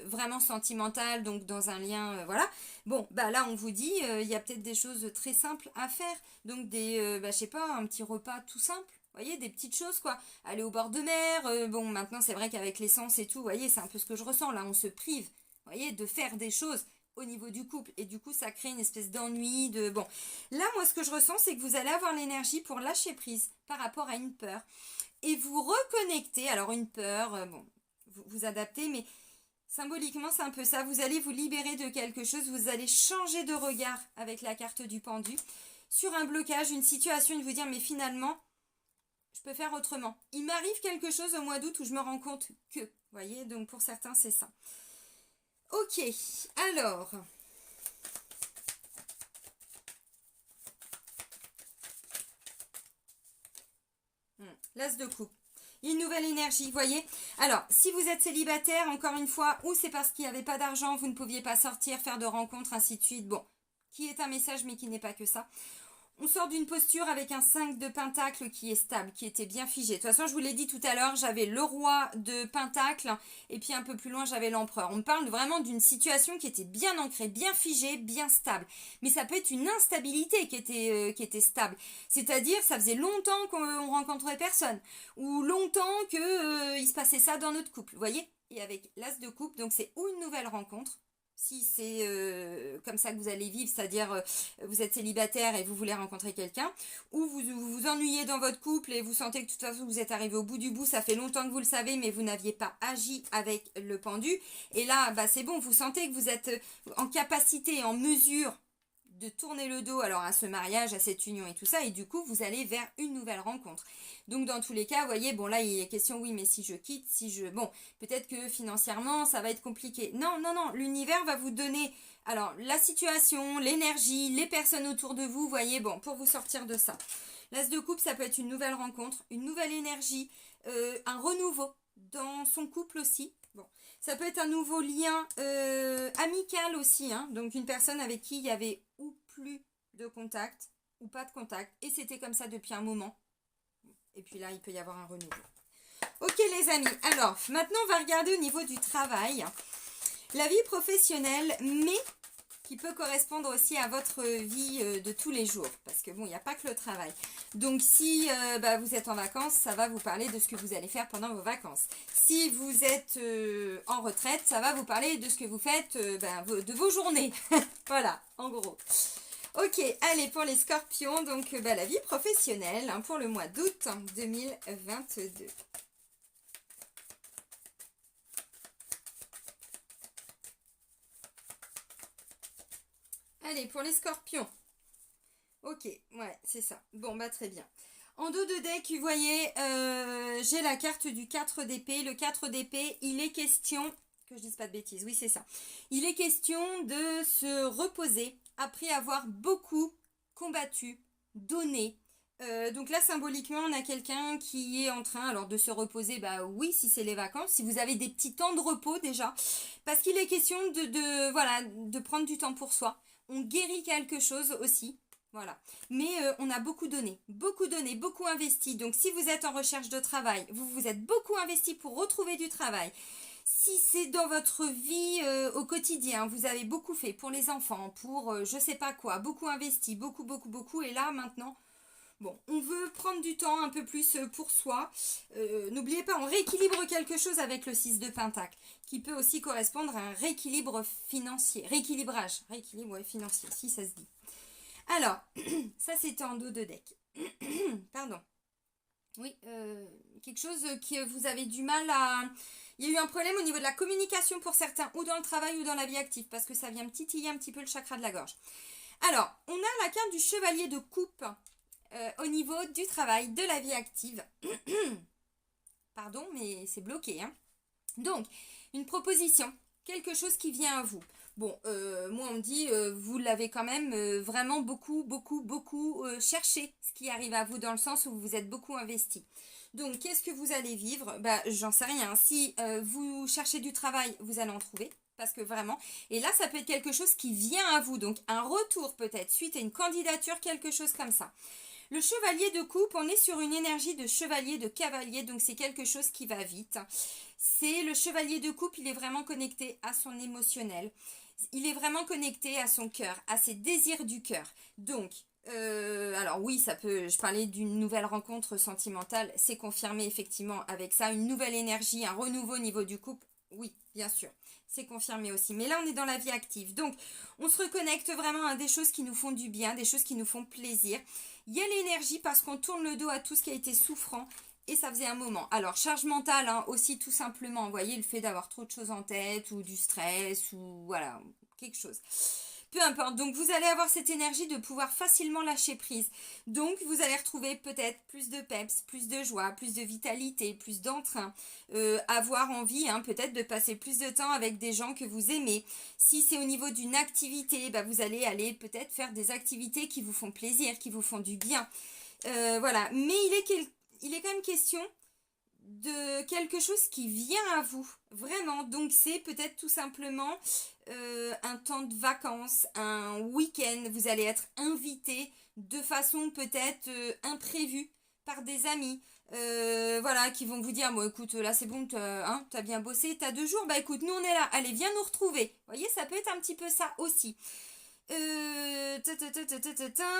vraiment sentimental, donc dans un lien, voilà, bon, bah là on vous dit, il y a peut-être des choses très simples à faire, donc je sais pas, un petit repas tout simple. Vous voyez, des petites choses quoi, aller au bord de mer, bon maintenant c'est vrai qu'avec l'essence et tout, vous voyez, c'est un peu ce que je ressens, là on se prive, vous voyez, de faire des choses au niveau du couple et du coup ça crée une espèce d'ennui de bon là moi ce que je ressens c'est que vous allez avoir l'énergie pour lâcher prise par rapport à une peur et vous reconnecter. Alors une peur bon vous adaptez mais symboliquement c'est un peu ça, vous allez vous libérer de quelque chose, vous allez changer de regard avec la carte du pendu sur un blocage, une situation et vous dire mais finalement je peux faire autrement, il m'arrive quelque chose au mois d'août où je me rends compte que, vous voyez, donc pour certains c'est ça. Ok, alors, l'as de coupe. Une nouvelle énergie, vous voyez. Alors, si vous êtes célibataire, encore une fois, ou c'est parce qu'il n'y avait pas d'argent, vous ne pouviez pas sortir, faire de rencontres, ainsi de suite. Bon, qui est un message, mais qui n'est pas que ça. On sort d'une posture avec un 5 de pentacle qui est stable, qui était bien figé. De toute façon, je vous l'ai dit tout à l'heure, j'avais le roi de pentacle et puis un peu plus loin, j'avais l'empereur. On me parle vraiment d'une situation qui était bien ancrée, bien figée, bien stable. Mais ça peut être une instabilité qui était stable. C'est-à-dire, ça faisait longtemps qu'on rencontrait personne ou longtemps que il se passait ça dans notre couple, vous voyez? Et avec l'as de coupe, donc c'est ou une nouvelle rencontre, si c'est comme ça que vous allez vivre, c'est-à-dire vous êtes célibataire et vous voulez rencontrer quelqu'un, ou vous ennuyez dans votre couple et vous sentez que de toute façon vous êtes arrivé au bout du bout, ça fait longtemps que vous le savez, mais vous n'aviez pas agi avec le pendu, et là bah, c'est bon, vous sentez que vous êtes en capacité, en mesure de tourner le dos alors à ce mariage, à cette union et tout ça, et du coup vous allez vers une nouvelle rencontre. Donc dans tous les cas, vous voyez, bon là il est question, oui mais si je quitte, bon, peut-être que financièrement ça va être compliqué. Non, non, non, l'univers va vous donner, alors la situation, l'énergie, les personnes autour de vous, vous voyez, bon, pour vous sortir de ça. L'as de coupe, ça peut être une nouvelle rencontre, une nouvelle énergie, un renouveau dans son couple aussi. Bon, ça peut être un nouveau lien amical aussi, hein, donc une personne avec qui il y avait ou plus de contact ou pas de contact et c'était comme ça depuis un moment. Et puis là, il peut y avoir un renouveau. Ok les amis, alors maintenant on va regarder au niveau du travail. La vie professionnelle, mais qui peut correspondre aussi à votre vie de tous les jours. Parce que bon, il n'y a pas que le travail. Donc si vous êtes en vacances, ça va vous parler de ce que vous allez faire pendant vos vacances. Si vous êtes en retraite, ça va vous parler de ce que vous faites de vos journées. Voilà, en gros. Ok, allez, pour les scorpions, donc la vie professionnelle hein, pour le mois d'août 2022. Allez, pour les scorpions. Ok, ouais, c'est ça. Bon, bah très bien. En dos de deck, vous voyez, j'ai la carte du 4 d'épée. Le 4 d'épée, il est question, que je dise pas de bêtises, oui c'est ça. Il est question de se reposer après avoir beaucoup combattu, donné. Donc là, symboliquement, on a quelqu'un qui est en train, alors de se reposer, bah oui, si c'est les vacances, si vous avez des petits temps de repos déjà, parce qu'il est question voilà, de prendre du temps pour soi. On guérit quelque chose aussi. Voilà. Mais on a beaucoup donné, beaucoup investi. Donc si vous êtes en recherche de travail, vous vous êtes beaucoup investi pour retrouver du travail. Si c'est dans votre vie au quotidien, vous avez beaucoup fait pour les enfants, pour je sais pas quoi, beaucoup investi, beaucoup, beaucoup, beaucoup. Et là maintenant, bon, on veut prendre du temps un peu plus pour soi. N'oubliez pas, on rééquilibre quelque chose avec le 6 de Pentacle, qui peut aussi correspondre à un rééquilibre financier. Rééquilibrage. Rééquilibre ouais, financier, si ça se dit. Alors, ça c'était en dos de deck. Pardon. Oui, quelque chose que vous avez du mal à... Il y a eu un problème au niveau de la communication pour certains, ou dans le travail ou dans la vie active, parce que ça vient titiller un petit peu le chakra de la gorge. Alors, on a la carte du chevalier de coupe au niveau du travail, de la vie active. Pardon, mais c'est bloqué. Hein. Donc, une proposition, quelque chose qui vient à vous. Bon, moi on me dit, vous l'avez quand même vraiment beaucoup, beaucoup, beaucoup cherché, ce qui arrive à vous dans le sens où vous vous êtes beaucoup investi. Donc, qu'est-ce que vous allez vivre? Bah, j'en sais rien. Si vous cherchez du travail, vous allez en trouver. Parce que vraiment, et là, ça peut être quelque chose qui vient à vous. Donc, un retour peut-être, suite à une candidature, quelque chose comme ça. Le chevalier de coupe, on est sur une énergie de chevalier, de cavalier, donc c'est quelque chose qui va vite. C'est le chevalier de coupe, il est vraiment connecté à son émotionnel. Il est vraiment connecté à son cœur, à ses désirs du cœur. Donc, alors oui, ça peut, je parlais d'une nouvelle rencontre sentimentale, c'est confirmé effectivement avec ça, une nouvelle énergie, un renouveau au niveau du couple, oui, bien sûr. C'est confirmé aussi. Mais là, on est dans la vie active. Donc, on se reconnecte vraiment à des choses qui nous font du bien, des choses qui nous font plaisir. Il y a l'énergie parce qu'on tourne le dos à tout ce qui a été souffrant et ça faisait un moment. Alors, charge mentale hein, aussi tout simplement. Vous voyez, le fait d'avoir trop de choses en tête ou du stress ou voilà, quelque chose. Peu importe, donc vous allez avoir cette énergie de pouvoir facilement lâcher prise. Donc vous allez retrouver peut-être plus de peps, plus de joie, plus de vitalité, plus d'entrain. Avoir envie hein, peut-être de passer plus de temps avec des gens que vous aimez. Si c'est au niveau d'une activité, bah, vous allez aller peut-être faire des activités qui vous font plaisir, qui vous font du bien. Voilà, mais il est quand même question de quelque chose qui vient à vous, vraiment. Donc c'est peut-être tout simplement un temps de vacances, un week-end, vous allez être invité de façon peut-être imprévue par des amis. Voilà, qui vont vous dire, bon écoute, là c'est bon, t'as bien bossé, t'as 2 jours, bah écoute, nous on est là, allez, viens nous retrouver. Vous voyez, ça peut être un petit peu ça aussi.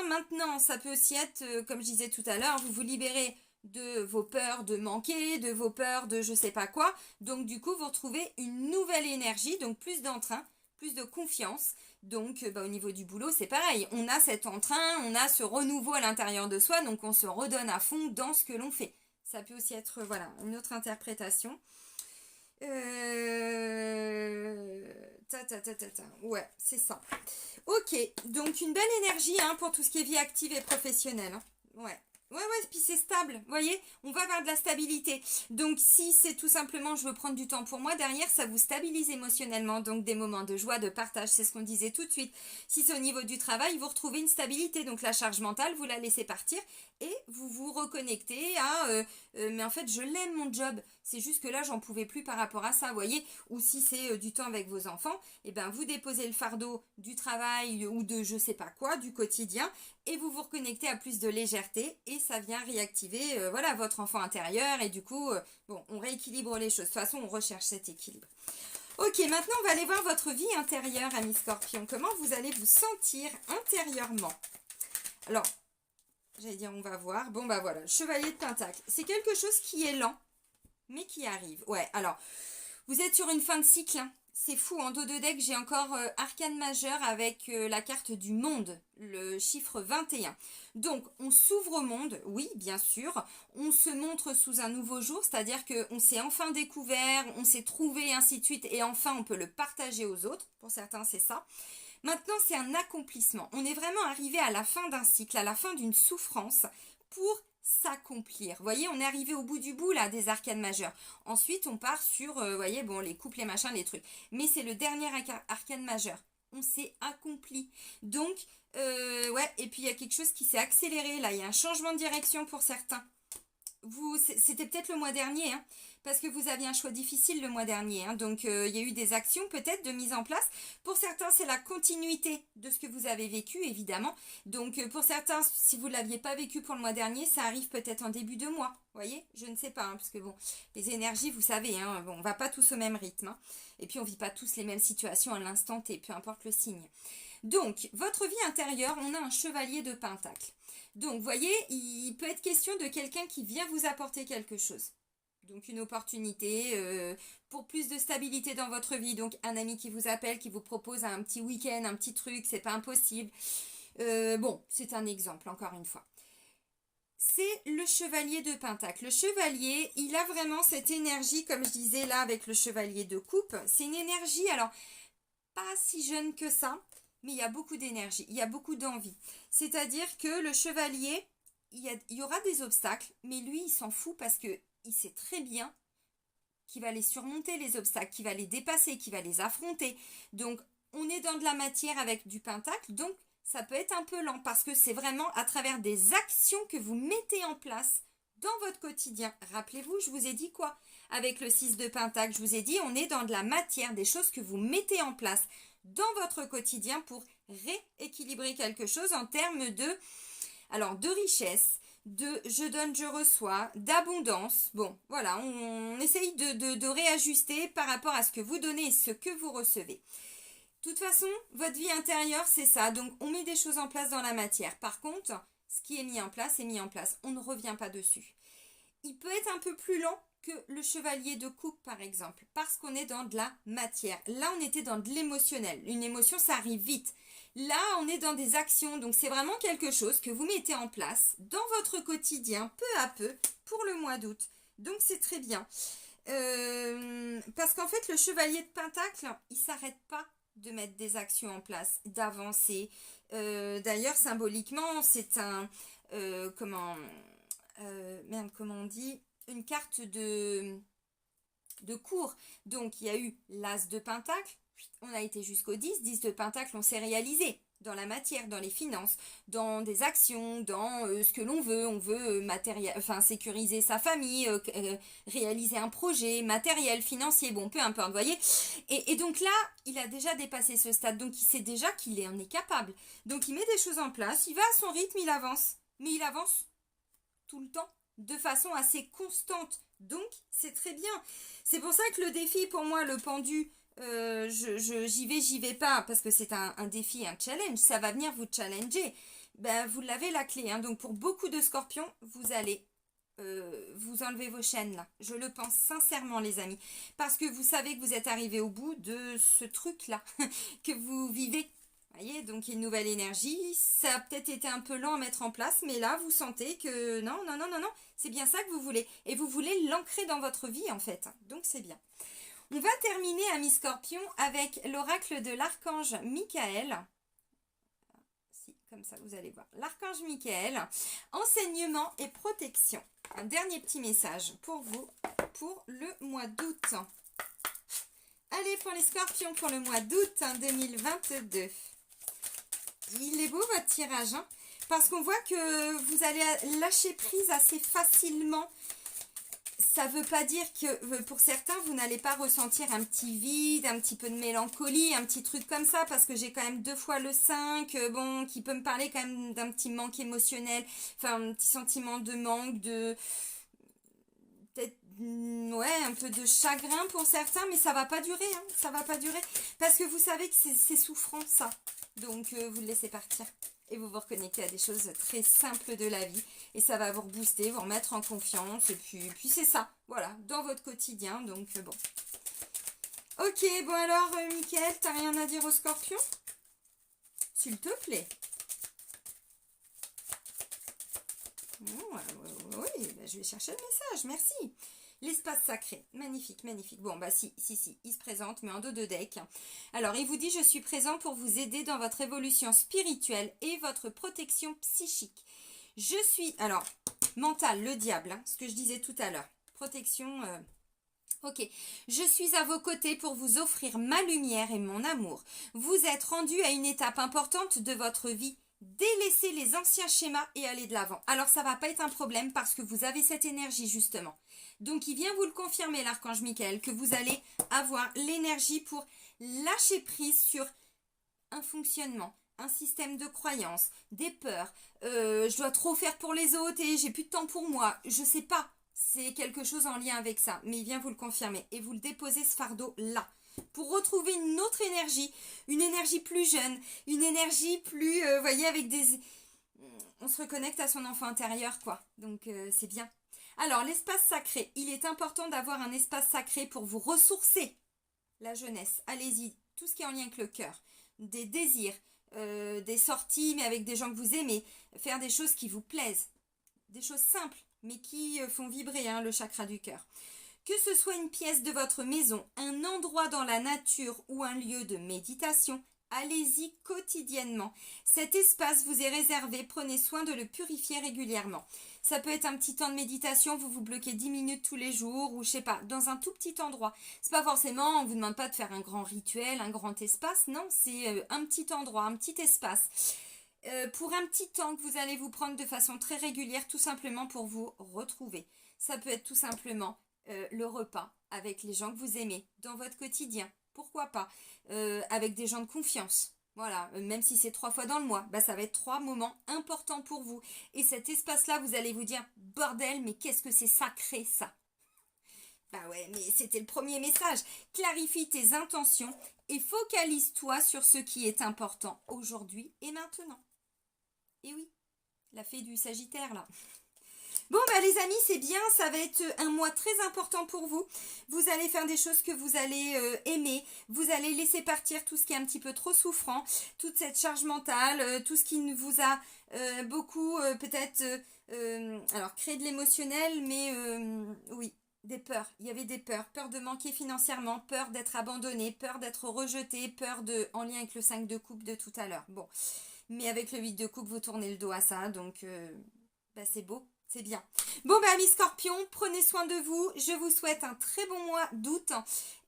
Maintenant, ça peut aussi être, comme je disais tout à l'heure, vous vous libérez de vos peurs de manquer, de vos peurs de je sais pas quoi. Donc du coup, vous retrouvez une nouvelle énergie, donc plus d'entrain, plus de confiance. Donc bah, au niveau du boulot, c'est pareil. On a cet entrain, on a ce renouveau à l'intérieur de soi, donc on se redonne à fond dans ce que l'on fait. Ça peut aussi être voilà une autre interprétation. Ouais, c'est ça. Ok, donc une belle énergie hein, pour tout ce qui est vie active et professionnelle. Hein. Ouais. Ouais, puis c'est stable, vous voyez, on va vers de la stabilité. Donc si c'est tout simplement je veux prendre du temps pour moi, derrière ça vous stabilise émotionnellement, donc des moments de joie, de partage, c'est ce qu'on disait tout de suite. Si c'est au niveau du travail, vous retrouvez une stabilité, donc la charge mentale, vous la laissez partir et vous vous reconnectez à mais en fait je l'aime mon job, c'est juste que là j'en pouvais plus par rapport à ça, vous voyez. Ou si c'est du temps avec vos enfants, et ben vous déposez le fardeau du travail ou de je sais pas quoi, du quotidien, et vous vous reconnectez à plus de légèreté et ça vient réactiver voilà votre enfant intérieur et du coup bon on rééquilibre les choses. De toute façon on recherche cet équilibre. Ok, maintenant on va aller voir votre vie intérieure, amis Scorpion. Comment vous allez vous sentir intérieurement? Alors, j'allais dire on va voir. Bon bah voilà, Chevalier de Pentacle. C'est quelque chose qui est lent, mais qui arrive. Ouais, alors, vous êtes sur une fin de cycle. Hein. C'est fou, en dos de deck, j'ai encore arcane majeur avec la carte du monde, le chiffre 21. Donc, on s'ouvre au monde, oui, bien sûr. On se montre sous un nouveau jour, c'est-à-dire qu'on s'est enfin découvert, on s'est trouvé, ainsi de suite, et enfin, on peut le partager aux autres. Pour certains, c'est ça. Maintenant, c'est un accomplissement. On est vraiment arrivé à la fin d'un cycle, à la fin d'une souffrance pour s'accomplir. Vous voyez, on est arrivé au bout du bout là des arcanes majeures. Ensuite, on part sur, vous voyez, bon, les couples, les machins, les trucs. Mais c'est le dernier arcane majeur. On s'est accompli. Donc, ouais, et puis il y a quelque chose qui s'est accéléré là. Il y a un changement de direction pour certains. C'était peut-être le mois dernier, hein, parce que vous aviez un choix difficile le mois dernier. Hein, donc, il y a eu des actions peut-être de mise en place. Pour certains, c'est la continuité de ce que vous avez vécu, évidemment. Donc, pour certains, si vous ne l'aviez pas vécu pour le mois dernier, ça arrive peut-être en début de mois. Vous voyez, je ne sais pas, hein, parce que bon, les énergies, vous savez, hein, bon, on ne va pas tous au même rythme. Hein, et puis, on ne vit pas tous les mêmes situations à l'instant T, peu importe le signe. Donc, votre vie intérieure, on a un chevalier de pentacle. Donc, vous voyez, il peut être question de quelqu'un qui vient vous apporter quelque chose. Donc, une opportunité pour plus de stabilité dans votre vie. Donc, un ami qui vous appelle, qui vous propose un petit week-end, un petit truc, c'est pas impossible. Bon, c'est un exemple, encore une fois. C'est le chevalier de pentacle. Le chevalier, il a vraiment cette énergie, comme je disais là avec le chevalier de coupe. C'est une énergie, alors, pas si jeune que ça, mais il y a beaucoup d'énergie, il y a beaucoup d'envie. C'est-à-dire que le chevalier, il y aura des obstacles, mais lui, il s'en fout parce qu'il sait très bien qu'il va les surmonter, les obstacles, qu'il va les dépasser, qu'il va les affronter. Donc, on est dans de la matière avec du pentacle, donc ça peut être un peu lent parce que c'est vraiment à travers des actions que vous mettez en place dans votre quotidien. Rappelez-vous, je vous ai dit quoi? Avec le 6 de pentacle, je vous ai dit, on est dans de la matière, des choses que vous mettez en place dans votre quotidien pour rééquilibrer quelque chose en termes de richesse, de je donne, je reçois, d'abondance. Bon, voilà, on essaye de réajuster par rapport à ce que vous donnez et ce que vous recevez. De toute façon, votre vie intérieure, c'est ça. Donc, on met des choses en place dans la matière. Par contre, ce qui est mis en place est mis en place. On ne revient pas dessus. Il peut être un peu plus lent que le chevalier de coupe, par exemple, parce qu'on est dans de la matière. Là, on était dans de l'émotionnel. Une émotion, ça arrive vite. Là, on est dans des actions. Donc, c'est vraiment quelque chose que vous mettez en place dans votre quotidien, peu à peu, pour le mois d'août. Donc, c'est très bien. Parce qu'en fait, le chevalier de pentacle, il ne s'arrête pas de mettre des actions en place, d'avancer. D'ailleurs, symboliquement, c'est un... comment on dit, une carte de cours. Donc, il y a eu l'as de pentacle, on a été jusqu'au 10 de pentacle, on s'est réalisé dans la matière, dans les finances, dans des actions, dans ce que l'on veut. On veut sécuriser sa famille, réaliser un projet matériel, financier, bon, peu importe, vous voyez. Et donc là, il a déjà dépassé ce stade, donc il sait déjà qu'il en est capable. Donc il met des choses en place, il va à son rythme, il avance. Mais il avance tout le temps, de façon assez constante. Donc, c'est très bien. C'est pour ça que le défi, pour moi, le pendu, j'y vais pas, parce que c'est un défi, un challenge. Ça va venir vous challenger. Ben, vous l'avez la clé. Hein. Donc, pour beaucoup de scorpions, vous allez vous enlever vos chaînes là. Je le pense sincèrement, les amis. Parce que vous savez que vous êtes arrivé au bout de ce truc-là que vous vivez. Voyez, donc une nouvelle énergie, ça a peut-être été un peu lent à mettre en place, mais là vous sentez que non, c'est bien ça que vous voulez. Et vous voulez l'ancrer dans votre vie en fait, donc c'est bien. On va terminer, amis scorpions, avec l'oracle de l'archange Michael. Si, comme ça vous allez voir. L'archange Michael, enseignement et protection. Un dernier petit message pour vous, pour le mois d'août. Allez, pour les scorpions, pour le mois d'août 2022. Il est beau votre tirage, hein, parce qu'on voit que vous allez lâcher prise assez facilement. Ça ne veut pas dire que pour certains, vous n'allez pas ressentir un petit vide, un petit peu de mélancolie, un petit truc comme ça, parce que j'ai quand même 2 fois le 5, bon, qui peut me parler quand même d'un petit manque émotionnel, enfin un petit sentiment de manque, de... peut-être, ouais, un peu de chagrin pour certains, mais ça va pas durer, hein, ça va pas durer, parce que vous savez que c'est souffrant ça, donc vous le laissez partir et vous vous reconnectez à des choses très simples de la vie et ça va vous rebooster, vous remettre en confiance et puis c'est ça, voilà, dans votre quotidien, donc bon. Ok, bon alors Mickaël, t'as rien à dire aux scorpions? S'il te plaît. Oui, ben, je vais chercher le message, merci. L'espace sacré, magnifique, magnifique. Bon, bah si, il se présente, mais en dos de deck. Alors, il vous dit, je suis présent pour vous aider dans votre évolution spirituelle et votre protection psychique. Je suis, alors, mental, le diable, hein, ce que je disais tout à l'heure. Protection, ok. Je suis à vos côtés pour vous offrir ma lumière et mon amour. Vous êtes rendu à une étape importante de votre vie. Délaissez les anciens schémas et allez de l'avant. Alors, ça va pas être un problème parce que vous avez cette énergie, justement. Donc, il vient vous le confirmer, l'archange Michael, que vous allez avoir l'énergie pour lâcher prise sur un fonctionnement, un système de croyances, des peurs. Je dois trop faire pour les autres et j'ai plus de temps pour moi. Je sais pas. C'est quelque chose en lien avec ça. Mais il vient vous le confirmer. Et vous le déposez, ce fardeau, là. Pour retrouver une autre énergie. Une énergie plus jeune. Une énergie plus, voyez, avec des... On se reconnecte à son enfant intérieur, quoi. Donc, c'est bien. Alors, l'espace sacré. Il est important d'avoir un espace sacré pour vous ressourcer. La jeunesse, allez-y. Tout ce qui est en lien avec le cœur. Des désirs, des sorties, mais avec des gens que vous aimez. Faire des choses qui vous plaisent. Des choses simples, mais qui font vibrer le chakra du cœur. Que ce soit une pièce de votre maison, un endroit dans la nature ou un lieu de méditation, allez-y quotidiennement. Cet espace vous est réservé, prenez soin de le purifier régulièrement. Ça peut être un petit temps de méditation, vous vous bloquez 10 minutes tous les jours ou je sais pas, dans un tout petit endroit. C'est pas forcément, on vous demande pas de faire un grand rituel, un grand espace, non, c'est un petit endroit, un petit espace. Pour un petit temps que vous allez vous prendre de façon très régulière, tout simplement pour vous retrouver. Ça peut être tout simplement le repas avec les gens que vous aimez dans votre quotidien. Pourquoi pas avec des gens de confiance. Voilà, même si c'est 3 fois dans le mois, bah ça va être 3 moments importants pour vous. Et cet espace-là, vous allez vous dire, bordel, mais qu'est-ce que c'est sacré ça? Bah ouais, mais c'était le premier message. Clarifie tes intentions et focalise-toi sur ce qui est important aujourd'hui et maintenant. Et oui, la fée du Sagittaire là. Bon bah les amis, c'est bien, ça va être un mois très important pour vous. Vous allez faire des choses que vous allez aimer. Vous allez laisser partir tout ce qui est un petit peu trop souffrant, toute cette charge mentale, tout ce qui ne vous a beaucoup peut-être alors créé de l'émotionnel, mais oui, des peurs. Il y avait des peurs. Peur de manquer financièrement, peur d'être abandonné, peur d'être rejeté, peur de en lien avec le 5 de coupe de tout à l'heure. Bon, mais avec le 8 de coupe, vous tournez le dos à ça, donc bah, c'est beau. C'est bien. Bon, bah, amis scorpions, prenez soin de vous. Je vous souhaite un très bon mois d'août.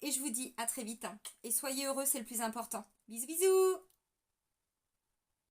Et je vous dis à très vite. Et soyez heureux, c'est le plus important. Bisous, bisous.